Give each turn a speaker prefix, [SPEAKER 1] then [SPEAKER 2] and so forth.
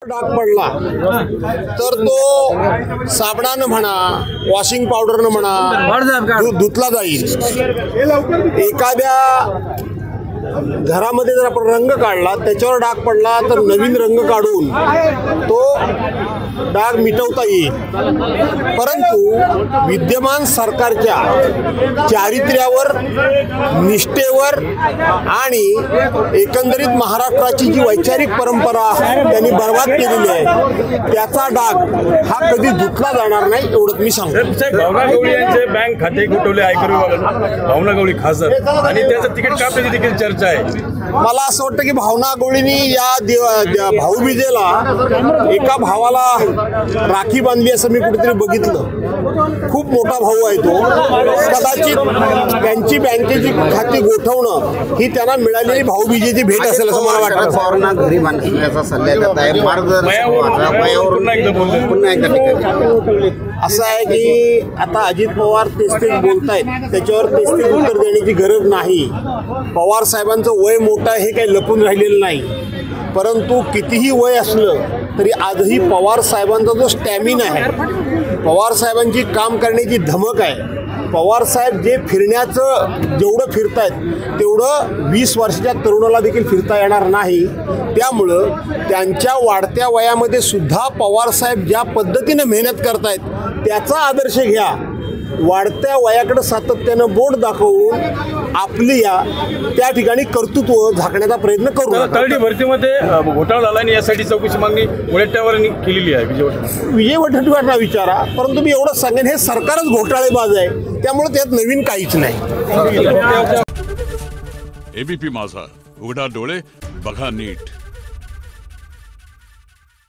[SPEAKER 1] डाग पडला तर तो साबणानं म्हणा, वॉशिंग पावडरनं म्हणा धुतला जाईल। एखाद्या घरामध्ये जर आपण रंग काढला, त्याच्यावर डाग पडला तर नवीन रंग काढून तो डाग मिटवता येईल। परंतु विद्यमान सरकारच्या चारित्र्यावर, निष्ठेवर आणि एकंदरीत महाराष्ट्राची जी वैचारिक परंपरा त्यांनी बर्बाद केलेली आहे, त्याचा डाग हा कधी धुतला जाणार नाही, एवढंच मी सांगतो।
[SPEAKER 2] भावना गवळी यांचे बँक खाते कुठवले आयकर विभागात, भावना गवळी खासदार आणि त्याचं तिकीट कापण्याची देखील चर्चा आहे।
[SPEAKER 1] मला असं वाटतं की भावना गवळींनी या भाऊबीजेला एका भावाला राखी बांधली असं मी कुठेतरी बघितलं। खूप मोठा भाऊ आहे तो, कदाचित त्यांची बँकेची खाती गोठवणं ही त्यांना मिळालेली भाऊबीजेची भेट असेल असं मला वाटतं।
[SPEAKER 3] पवारांना घरी बांधण्याचा सल्ला देत आहे,
[SPEAKER 1] असं आहे की आता अजित पवार तेच बोलतायत, त्याच्यावर तेच उत्तर देण्याची गरज नाही। पवार साहेबांचं वय मोठं आहे हे काही लपून राहिलेलं नाही, परंतु कितीही वय असलं तरी आजही पवार साहेबांचा जो स्टॅमिना आहे, पवार साहेबांची काम करण्याची धमक आहे, पवार साहेब जे फिरण्याचं जेवढं फिरतायत तेवढं 20 वर्षाच्या तरुणाला देखील फिरता येणार नाही। त्यामुळं त्यांच्या वाढत्या वयामध्ये सुद्धा पवार साहेब ज्या पद्धतीने मेहनत करतायत त्याचा आदर्श घ्या। वाढत्या वयाकडे सातत्यानं बोट दाखवून आपली त्या ठिकाणी कर्तृत्व झाकण्याचा प्रयत्न करू नका।
[SPEAKER 2] तळडी भरतीमध्ये घोटाळा झाला आणि यासाठी चौकशी मागणी वडेट्टीवारांनी केलेली आहे।
[SPEAKER 1] विजय वडेट्टीवारांना विचारा, परंतु मी एवढंच सांगेन हे सरकारच घोटाळेबाज आहे, त्यामुळे त्यात नवीन काहीच नाही।
[SPEAKER 4] एबीपी माझा, उघडा डोळे बघा नीट।